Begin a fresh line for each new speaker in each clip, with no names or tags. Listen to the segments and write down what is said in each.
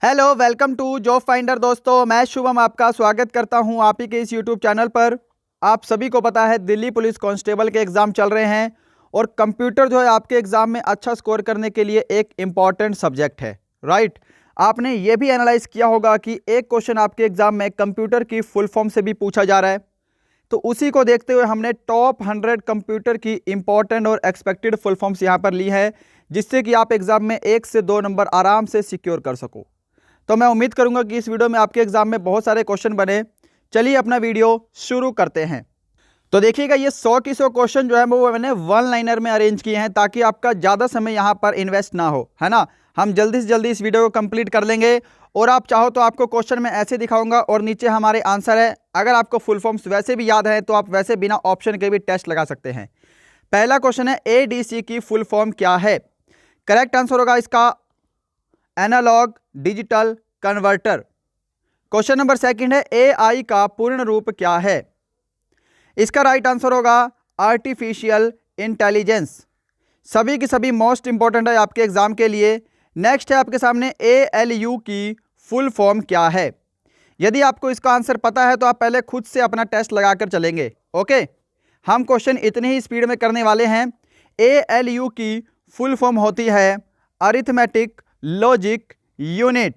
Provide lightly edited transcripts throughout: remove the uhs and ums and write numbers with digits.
Hello, welcome to job finder. दोस्तों, मैं शुभम आपका स्वागत करता हूं आप ही के इस यूट्यूब चैनल पर। आप सभी को पता है दिल्ली पुलिस कांस्टेबल के एग्ज़ाम चल रहे हैं और कंप्यूटर जो है आपके एग्ज़ाम में अच्छा स्कोर करने के लिए एक इम्पॉर्टेंट सब्जेक्ट है, राइट। आपने ये भी एनालाइज किया होगा कि एक क्वेश्चन आपके एग्ज़ाम में कंप्यूटर की फुल फॉर्म से भी पूछा जा रहा है। तो उसी को देखते हुए हमने टॉप 100 कंप्यूटर की इंपॉर्टेंट और एक्सपेक्टेड फुल फॉर्म्स यहाँ पर ली है, जिससे कि आप एग्ज़ाम में 1 से 2 नंबर आराम से सिक्योर कर सको। तो मैं उम्मीद करूंगा कि इस वीडियो में आपके एग्जाम में बहुत सारे क्वेश्चन बने। चलिए अपना वीडियो शुरू करते हैं। तो देखिएगा, ये 100 की 100 क्वेश्चन जो है वो मैंने वन लाइनर में अरेंज किए हैं ताकि आपका ज़्यादा समय यहाँ पर इन्वेस्ट ना हो, है ना। हम जल्दी से जल्दी इस वीडियो को कंप्लीट कर लेंगे और आप चाहो तो आपको क्वेश्चन में ऐसे दिखाऊंगा और नीचे हमारे आंसर है। अगर आपको फुल फॉर्म्स वैसे भी याद है तो आप वैसे बिना ऑप्शन के भी टेस्ट लगा सकते हैं। पहला क्वेश्चन है, एडीसी की फुल फॉर्म क्या है? करेक्ट आंसर होगा इसका analogue digital converter. Question number second है, एआई का पूर्ण रूप क्या है? इसका राइट आंसर होगा आर्टिफिशियल इंटेलिजेंस। सभी की सभी मोस्ट इंपॉर्टेंट है आपके एग्जाम के लिए। नेक्स्ट है आपके सामने, एएलयू की फुल फॉर्म क्या है? यदि आपको इसका आंसर पता है तो आप पहले खुद से अपना टेस्ट लगाकर चलेंगे, ओके। हम क्वेश्चन इतनी ही स्पीड में करने वाले हैं। एएलयू की फुल फॉर्म होती है अरिथमेटिक लॉजिक यूनिट।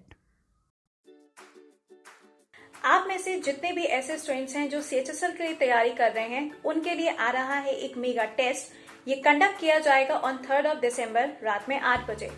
आप में से जितने भी ऐसे स्टूडेंट्स हैं जो सीएचएसएल के लिए तैयारी कर रहे हैं, उनके लिए आ रहा है एक मेगा टेस्ट। ये कंडक्ट किया जाएगा ऑन 3 दिसंबर रात में 8 बजे।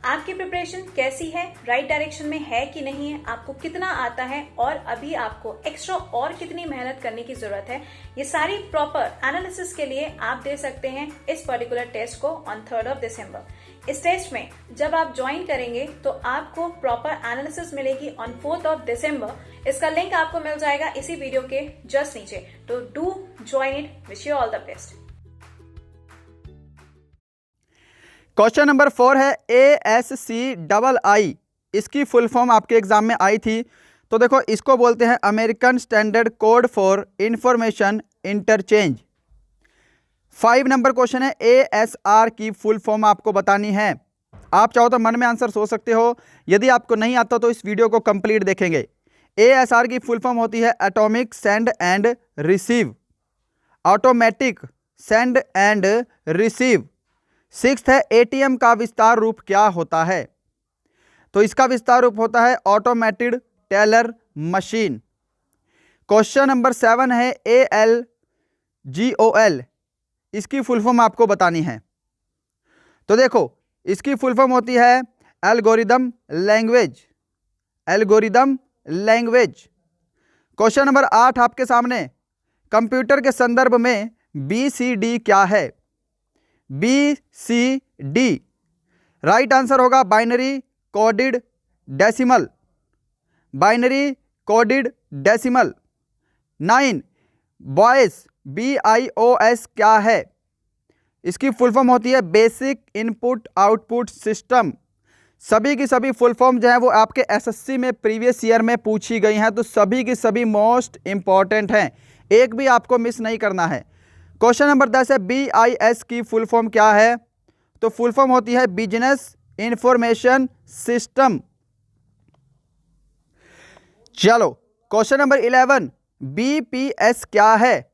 आपकी प्रिपरेशन कैसी है, राइट डायरेक्शन में है कि नहीं है, आपको कितना आता है और अभी आपको एक्स्ट्रा और कितनी मेहनत करने की जरूरत है, ये सारी प्रॉपर एनालिसिस के लिए आप दे सकते हैं इस पर्टिकुलर टेस्ट को ऑन 3 दिसंबर। इस टेस्ट में जब आप ज्वाइन करेंगे तो आपको प्रॉपर एनालिसिस मिलेगी ऑन 4 दिसंबर। इसका लिंक आपको मिल जाएगा इसी वीडियो के जस्ट नीचे। तो do join it. Wish you all the best.
Question number 4 है, ASCII। इसकी फुल फॉर्म आपके एग्जाम में आई थी। तो देखो, इसको बोलते हैं American standard code for information interchange. 5 number question है, ASR की फुल फॉर्म आपको बतानी है। आप चाहो तो मन में आंसर सोच सकते हो, यदि आपको नहीं आता तो इस वीडियो को कंप्लीट देखेंगे। ASR की फुल फॉर्म होती है atomic send and receive, automatic send and receive. 6th है, ATM का विस्तार रूप क्या होता है? तो इसका विस्तार रूप होता है automated teller machine. Question number 7 है, ALGOL। इसकी फुल फॉर्म आपको बतानी है। तो देखो, इसकी फुल फॉर्म होती है algorithm language, algorithm language. Question number 8 आपके सामने, कंप्यूटर के संदर्भ में BCD क्या है? BCD राइट आंसर होगा binary coded decimal, binary coded decimal. 9 BIOS, BIOS क्या है? इसकी फुल फॉर्म होती है बेसिक इनपुट आउटपुट सिस्टम। सभी की सभी फुल फॉर्म जो है वो आपके SSC में प्रीवियस ईयर में पूछी गई हैं, तो सभी की सभी मोस्ट इंपॉर्टेंट हैं, एक भी आपको मिस नहीं करना है। क्वेश्चन नंबर 10 है, BIS की फुल फॉर्म क्या है? तो फुल फॉर्म होती है बिजनेस इंफॉर्मेशन सिस्टम। चलो, क्वेश्चन नंबर 11, BPS क्या है?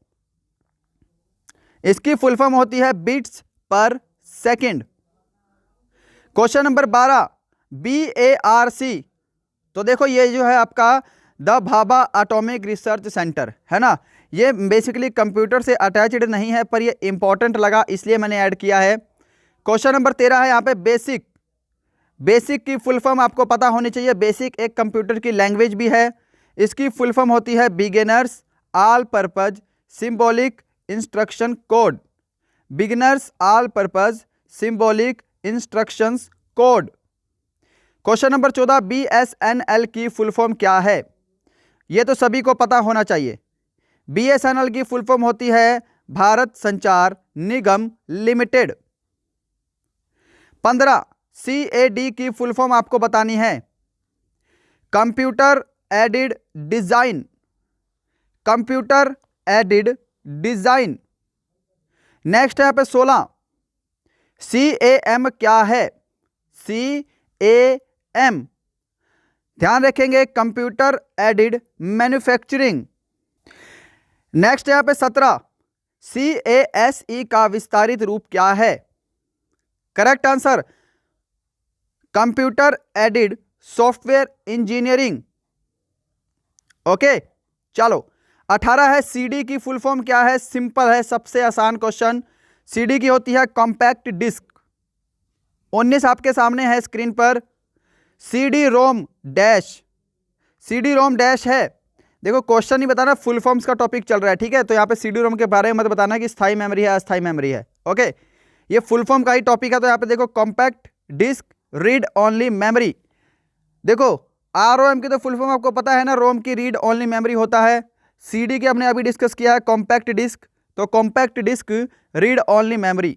इसकी फुल फॉर्म होती है बिट्स पर सेकंड। Question number 12, BARC। तो देखो, ये जो है आपका the Bhabha atomic research centre है ना। ये बेसिकली कंप्यूटर से अटैच्ड नहीं है, पर ये इंपॉर्टेंट लगा इसलिए मैंने ऐड किया है। क्वेश्चन नंबर 13 है यहाँ पे बेसिक। बेसिक की फुल फॉर्म आपको पता होनी चाहिए। बेसिक एक कंप्यूटर की लैंग्वेज भी है। इसकी फुल फॉर्म होती है beginners all purpose symbolic instruction code, beginners all purpose symbolic instructions code. Question number 14, BSNL की फुल फॉर्म क्या है? ये तो सभी को पता होना चाहिए। BSNL की फुल फॉर्म होती है भारत संचार निगम लिमिटेड। 15, CAD की फुल फॉर्म आपको बतानी है computer aided design, computer aided design. Next है यहाँ पे 16, CAM क्या है? CAM ध्यान रखेंगे कंप्यूटर एडेड मैन्युफैक्चरिंग। नेक्स्ट यहाँ पे 17, CASE का विस्तारित रूप क्या है? Correct answer computer aided software engineering. Okay चलो 18 है, CD की फुल फॉर्म क्या है? सिंपल है, सबसे आसान क्वेश्चन। CD की होती है कॉम्पैक्ट डिस्क। 19 आपके सामने है स्क्रीन पर, CD-ROM डैश। CD-ROM डैश है, देखो क्वेश्चन नहीं बताना, फुल फॉर्म्स का टॉपिक चल रहा है, ठीक है? तो यहाँ पे CD-ROM के बारे में मत बताना कि स्थायी मेमोरी है अस्थायी मेमोरी है। ओके ये फुल फॉर्म का ही टॉपिक है। तो यहाँ पे देखो compact disc read only memory. देखो ROM की तो फुल फॉर्म आपको पता है ना, रोम की रीड ओनली मेमोरी होता है। CD की हमने अभी डिस्कस किया है कॉम्पैक्ट डिस्क, तो compact disc read only memory.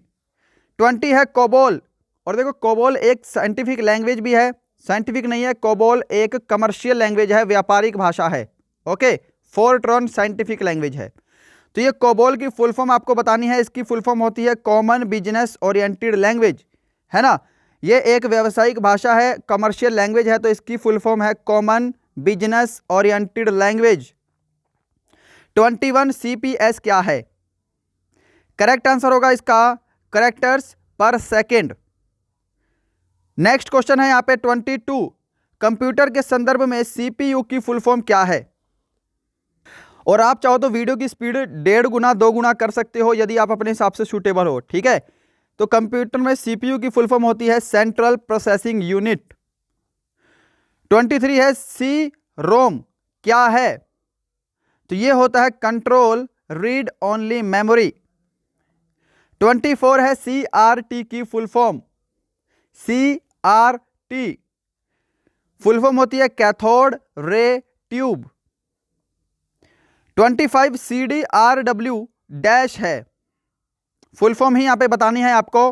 20 है कोबोल, और देखो कोबोल एक साइंटिफिक लैंग्वेज भी है, साइंटिफिक नहीं है, कोबोल एक कमर्शियल लैंग्वेज है, व्यापारिक भाषा है। ओके फोरट्रॉन साइंटिफिक लैंग्वेज है। तो ये कोबोल की फुल फॉर्म आपको बतानी है, इसकी फुल फॉर्म होती है कॉमन बिजनेस ओरिएंटेड लैंग्वेज, है ना? ये एक व्यावसायिक भाषा है, कमर्शियल लैंग्वेज है, तो इसकी फुल फॉर्म है common business oriented language. 21 CPS क्या है? करेक्ट आंसर होगा इसका कैरेक्टर्स पर सेकेंड। नेक्स्ट क्वेश्चन है यहाँ पे 22, कंप्यूटर के संदर्भ में CPU की फुल फॉर्म क्या है? और आप चाहो तो वीडियो की स्पीड 1.5 गुना 2 गुना कर सकते हो, यदि आप अपने हिसाब से सूटेबल हो, ठीक है? तो कंप्यूटर में CPU की फुल फॉर्म होती है सेंट्रल प्रोसेसिंग यूनिट। 23 है C-ROM क्या है? तो ये होता है कंट्रोल रीड ओनली मेमोरी। 24 है CRT की full form. CRT full form होती है cathode ray tube. 25 CDRW dash है, फुल फॉर्म ही यहां पे बतानी है आपको,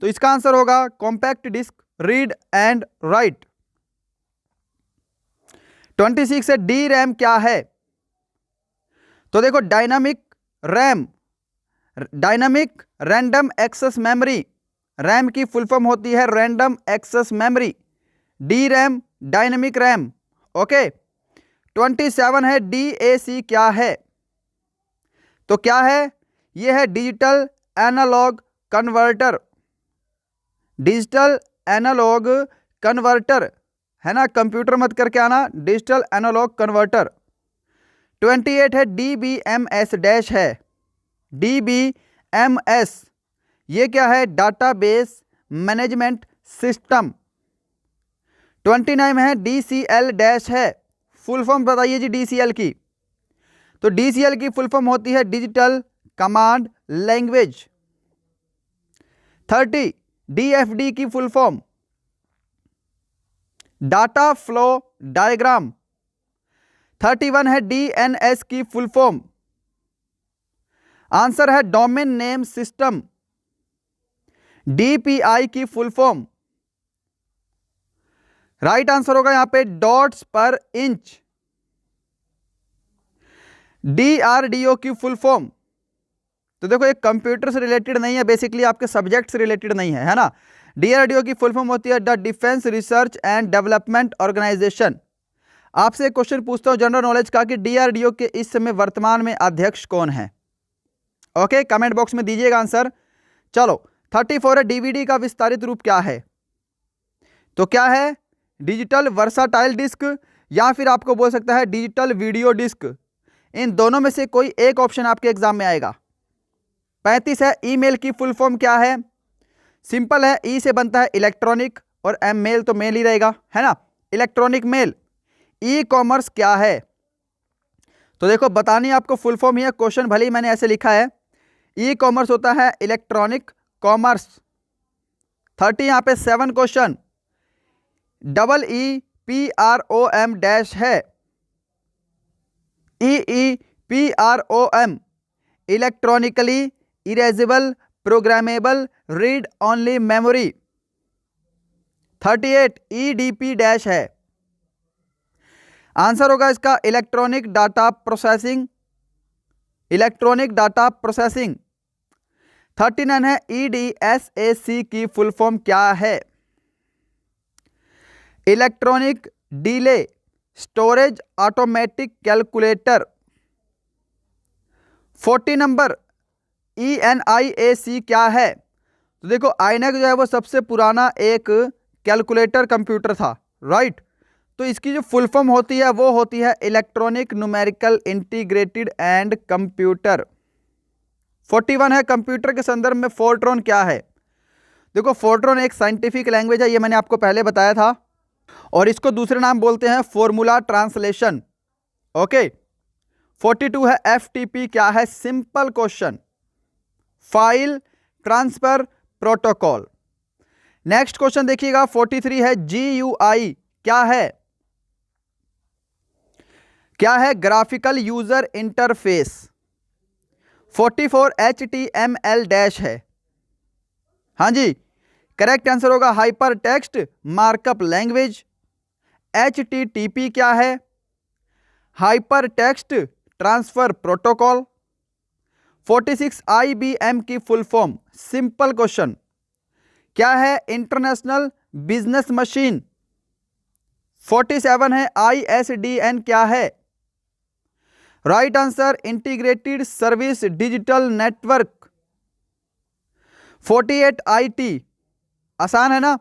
तो इसका आंसर होगा compact disc read and write. 26 है DRAM क्या है? तो देखो dynamic RAM, dynamic random access memory, RAM की फुल फॉर्म होती है random access memory, DRAM dynamic RAM. Okay 27 है DAC क्या है? तो क्या है? यह है digital analog converter, digital analog converter, है ना? कंप्यूटर मत करके आना, डिजिटल एनालॉग कन्वर्टर। 28 है DBMS डैश है। DBMS ये क्या है? Database management system. 29 है DCL डैश है, फुल फॉर्म बताइए जी DCL की। तो DCL की फुल फॉर्म होती है डिजिटल कमांड लैंग्वेज। 30 DFD की full form data flow diagram. 31 है DNS की फुल फॉर्म, आंसर है डोमेन नेम सिस्टम। DPI की फुल फॉर्म, राइट आंसर होगा यहां पे डॉट्स पर इंच। DRDO की फुल फॉर्म, तो देखो ये कंप्यूटर से रिलेटेड नहीं है, बेसिकली आपके सब्जेक्ट से रिलेटेड नहीं है ना? DRDO की फुल फॉर्म होती है the defence research and development organisation. आपसे क्वेश्चन पूछता हूं जनरल नॉलेज का कि DRDO के इस समय वर्तमान में अध्यक्ष कौन है? ओके कमेंट बॉक्स में दीजिएगा आंसर। चलो 34 है DVD का विस्तारित रूप क्या है? तो क्या है? डिजिटल वर्साटाइल डिस्क, या फिर आपको बोल सकता है डिजिटल वीडियो डिस्क। इन दोनों में से कोई एक ऑप्शन आपके एग्जाम में आएगा। 35 है ईमेल की फुल फॉर्म क्या है? सिंपल है, ई से बनता है इलेक्ट्रॉनिक और एम मेल तो मेल ही रहेगा, है ना? Electronic mail. ई कॉमर्स क्या है? तो देखो बतानी आपको फुल फॉर्म ही है, क्वेश्चन भले ही मैंने ऐसे लिखा है। ई कॉमर्स होता है इलेक्ट्रॉनिक कॉमर्स। 30 यहां पे 7 क्वेश्चन EEPROM डैश है। EEPROM electronically erasable programmable read only memory. 38 EDP dash है, आंसर होगा इसका electronic data processing, electronic data processing. 39 है EDSAC की फुल फॉर्म क्या है? Electronic delay storage automatic calculator. 40 number ENIAC क्या है? तो देखो आईनैक जो है वो सबसे पुराना एक कैलकुलेटर कंप्यूटर था, राइट। तो इसकी जो फुल फॉर्म होती है वो होती है electronic numerical integrated and computer. 41 है कंप्यूटर के संदर्भ में फोर्ट्रॉन क्या है? देखो फोर्ट्रॉन एक साइंटिफिक लैंग्वेज है, ये मैंने आपको पहले बताया था, और इसको दूसरे नाम बोलते हैं फॉर्मूला ट्रांसलेशन। ओके। 42 है FTP क्या है? Simple question, file transfer protocol. Next question देखिएगा 43 है GUI क्या है? क्या है? Graphical user interface. 44 HTML dash है। हाँ जी, करेक्ट आंसर होगा hyper text markup language. HTTP क्या है? Hyper text transfer protocol. 46 IBM की फुल फॉर्म, सिंपल क्वेश्चन, क्या है? International business machine. 47 है ISDN क्या है? Right answer integrated service digital network. 48 IT, आसान है ना,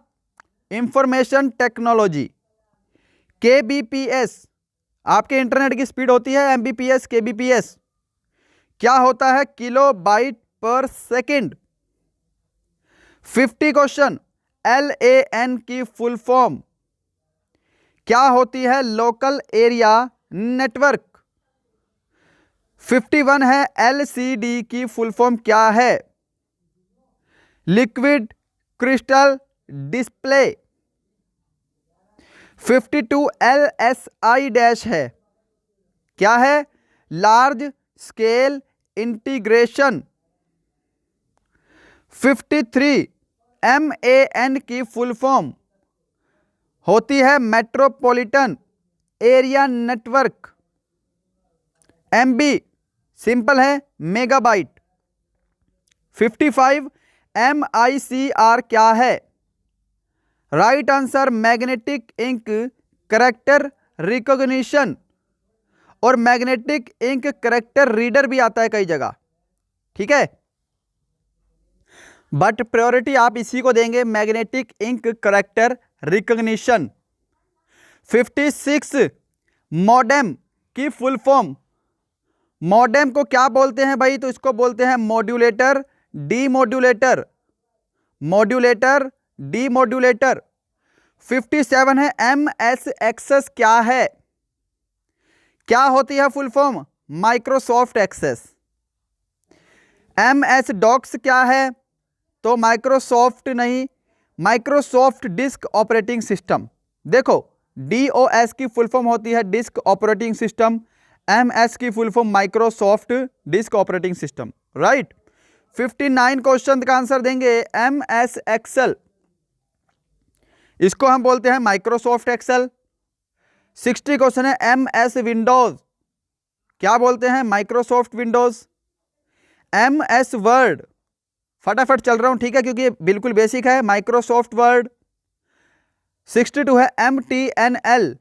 इंफॉर्मेशन टेक्नोलॉजी। KBPS आपके इंटरनेट की स्पीड होती है, MBPS KBPS क्या होता है? किलो बाइट पर सेकेंड। 50 क्वेश्चन LAN की फुल फॉर्म क्या होती है? Local area network. 51 है LCD की फुल फॉर्म क्या है? Liquid crystal display. 52 LSI dash है, क्या है? Large scale integration. 53 MAN की फुल फॉर्म होती है metropolitan area network. MB simple है मेगाबाइट। 55 MICR क्या है? Right answer magnetic ink character recognition, और मैग्नेटिक इंक कैरेक्टर रीडर भी आता है कई जगह, ठीक है, बट प्रायोरिटी आप इसी को देंगे, magnetic ink character recognition. 56 modem की फुल फॉर्म, मॉडेम को क्या बोलते हैं भाई? तो इसको बोलते हैं मॉड्यूलेटर डीमॉड्यूलेटर, मॉड्यूलेटर डीमॉड्यूलेटर। 57 है MS एक्सेस क्या है? क्या होती है full form? Microsoft Access. MS docs क्या है? तो माइक्रोसॉफ्ट नहीं, माइक्रोसॉफ्ट डिस्क ऑपरेटिंग सिस्टम। देखो DOS की फुल फॉर्म होती है डिस्क ऑपरेटिंग सिस्टम, MS की full form Microsoft disk operating system, right. 59 question का आंसर देंगे MS एक्सेल, इसको हम बोलते हैं माइक्रोसॉफ्ट एक्सेल। 60 क्वेश्चन है MS विंडोज क्या बोलते हैं? Microsoft Windows. MS वर्ड, फटाफट चल रहा हूं, ठीक है, क्योंकि ये बिल्कुल बेसिक है, माइक्रोसॉफ्ट वर्ड। 62 है MTNL,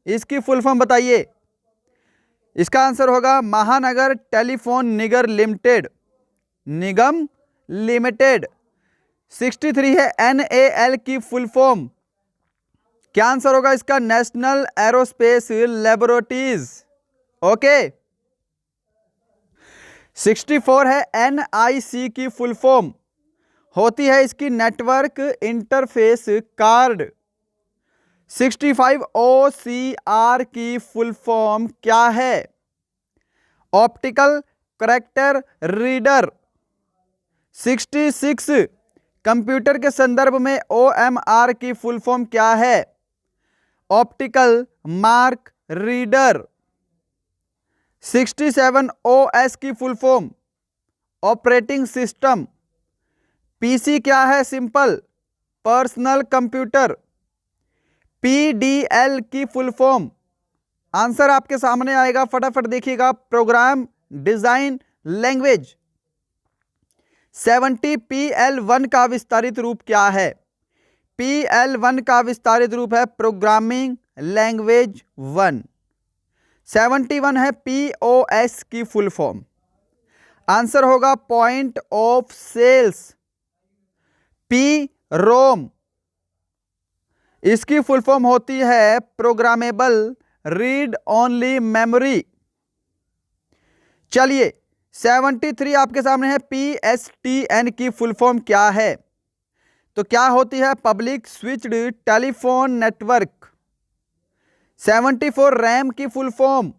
इसकी फुल फॉर्म बताइए। इसका आंसर होगा महानगर टेलीफोन निगम लिमिटेड। 63 है NAL की फुल फॉर्म, क्या आंसर होगा इसका? National aerospace laboratories. ओके। 64 है NIC की फुल फॉर्म होती है इसकी नेटवर्क इंटरफेस कार्ड। 65 OCR की फुल फॉर्म क्या है? Optical character reader. 66 कंप्यूटर के संदर्भ में OMR की फुल फॉर्म क्या है? Optical mark reader. 67 OS की full form operating system. PC क्या है? Simple personal computer. PDL की फुल फॉर्म, आंसर आपके सामने आएगा, फटाफट देखिएगा, प्रोग्राम डिजाइन लैंग्वेज। 70 PL1 का विस्तारित रूप क्या है? PL1 का विस्तारित रूप है प्रोग्रामिंग लैंग्वेज 1। 71 है POS की फुल फॉर्म। आंसर होगा पॉइंट ऑफ सेल्स, P रोम। इसकी फुल फॉर्म होती है प्रोग्रामेबल रीड ओनली मेमोरी। चलिए 73 आपके सामने है PSTN की फुल फॉर्म क्या है? तो क्या होती है? Public switched telephone network. 74 RAM की फुल फॉर्म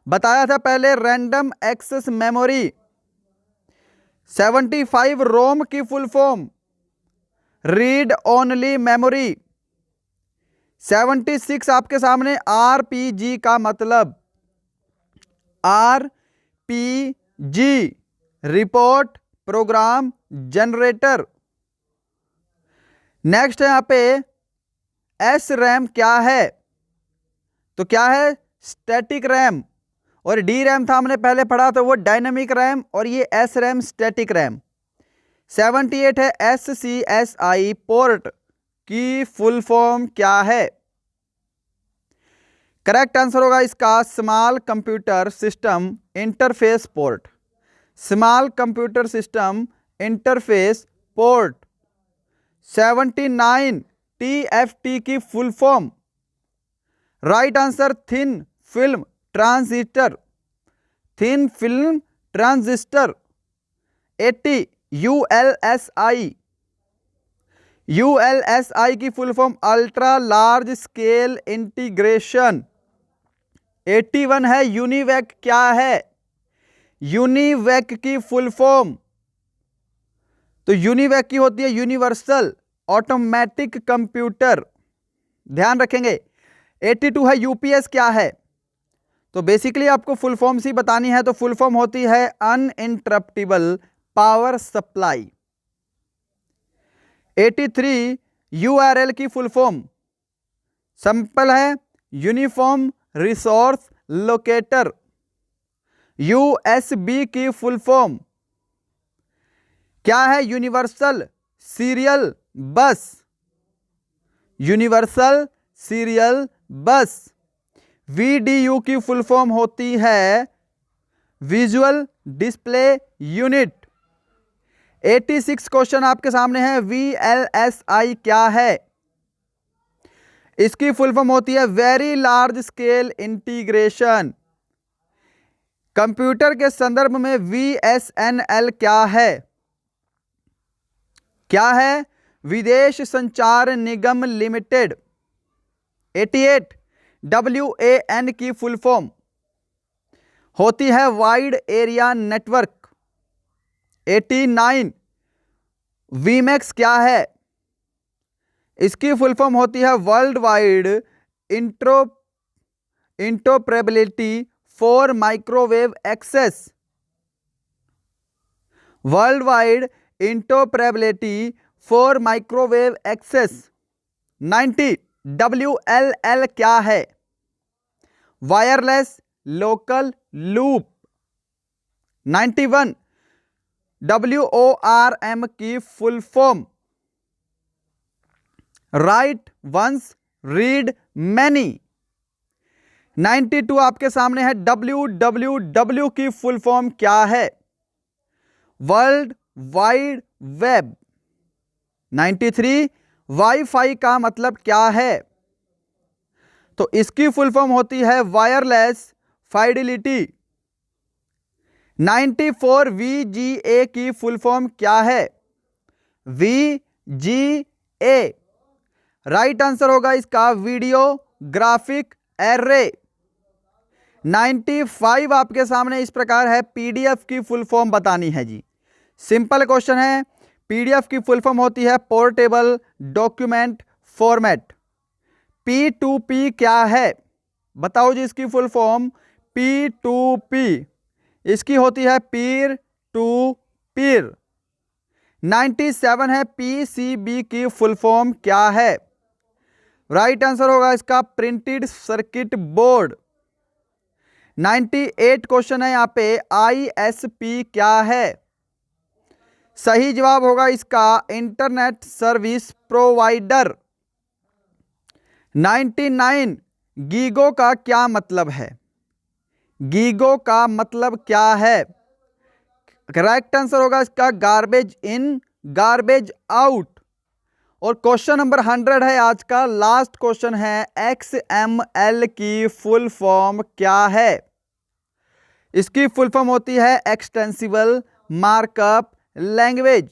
बताया था पहले, रैंडम एक्सेस मेमोरी। 75 रोम की full form read only memory. 76 आपके सामने RPG का मतलब, RPG report program generator. Next है यहां पे SRAM क्या है? तो क्या है? Static RAM. और DRAM था हमने पहले पढ़ा, तो वो डायनामिक रैम, और ये SRAM स्टैटिक रैम। 78 है SCSI पोर्ट की फुल फॉर्म क्या है? करेक्ट आंसर होगा इसका small computer system interface port. Small computer system interface port. 79 TFT की full form, right answer thin film transistor. Thin film transistor. 80 ULSI। ULSI की full form ultra large scale integration. 81 है UNIVAC क्या है? UNIVAC की full form, तो UNIVAC की होती है यूनिवर्सल ऑटोमेटिक कंप्यूटर, ध्यान रखेंगे। 82 है UPS क्या है? तो बेसिकली आपको फुल फॉर्म सी बतानी है, तो फुल फॉर्म होती है अनइंटरप्टिबल पावर सप्लाई। 83 URL की फुल फॉर्म सिंपल है, यूनिफॉर्म रिसोर्स लोकेटर। USB की फुल फॉर्म क्या है? यूनिवर्सल सीरियल बस। यूनिवर्सल सीरियल बस। VDU की फुल फॉर्म होती है विजुअल डिस्प्ले यूनिट। 86 क्वेश्चन आपके सामने है, VLSI क्या है? इसकी फुल फॉर्म होती है very large scale integration. Computer के संदर्भ में VSNL क्या है? क्या है? विदेश संचार निगम लिमिटेड। 88 WAN की फुल फॉर्म होती है वाइड एरिया नेटवर्क। 89 VMAX क्या है? इसकी फुल फॉर्म होती है world wide interoperability for microwave access. World wide interoperability for microwave access. 90 WLL क्या है? Wireless local loop. 91 WORM की full form write once read many. 92 आपके सामने है WWW की फुल फॉर्म क्या है? World wide web. 93 वाईफाई का मतलब क्या है? तो इसकी फुल फॉर्म होती है वायरलेस फाइडिलिटी। 94 VGA की फुल फॉर्म क्या है? VGA राइट आंसर होगा इसका वीडियो ग्राफिक एरे। 95 आपके सामने इस प्रकार है, PDF की फुल फॉर्म बतानी है जी। सिंपल क्वेश्चन है, PDF की फुल फॉर्म होती है पोर्टेबल डॉक्यूमेंट फॉर्मेट। P2P क्या है? बताओ जी इसकी फुल फॉर्म। P2P इसकी होती है पीर टू पीर। 97 है PCB की फुल फॉर्म क्या है? राइट आंसर होगा इसका प्रिंटेड सर्किट बोर्ड। 98 क्वेश्चन है यहां पे ISP क्या है? सही जवाब होगा इसका इंटरनेट सर्विस प्रोवाइडर। 99 गीगो का क्या मतलब है? गीगो का मतलब क्या है? करेक्ट आंसर होगा इसका गार्बेज इन, गार्बेज आउट। और क्वेश्चन नंबर 100 है आज का, लास्ट क्वेश्चन है, XML की फुल फॉर्म क्या है? इसकी फुल फॉर्म होती है एक्सटेंसिबल मार्कअप लैंग्वेज।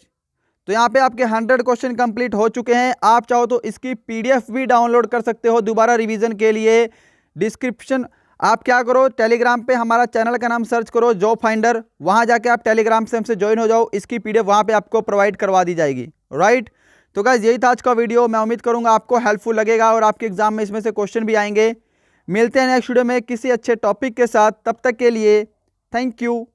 तो यहाँ पे आपके 100 क्वेश्चन कंप्लीट हो चुके हैं। आप चाहो तो इसकी PDF भी डाउनलोड कर सकते हो दोबारा रिवीजन के लिए। डिस्क्रिप्शन आप क्या करो, टेलीग्राम पे हमारा चैनल का नाम सर्च करो जॉब फाइंडर, वहां जाके आप टेलीग्राम से हमसे ज्वाइन हो जाओ। इसकी PDF वहां पे आपको प्रोवाइड करवा दी जाएगी। राइट, तो गाइस यही था आज का वीडियो। मैं उम्मीद करूंगा आपको हेल्पफुल लगेगा और आपके एग्जाम में इसमें से क्वेश्चन भी आएंगे। मिलते हैं नेक्स्ट वीडियो में किसी अच्छे टॉपिक के साथ, तब तक के लिए थैंक यू।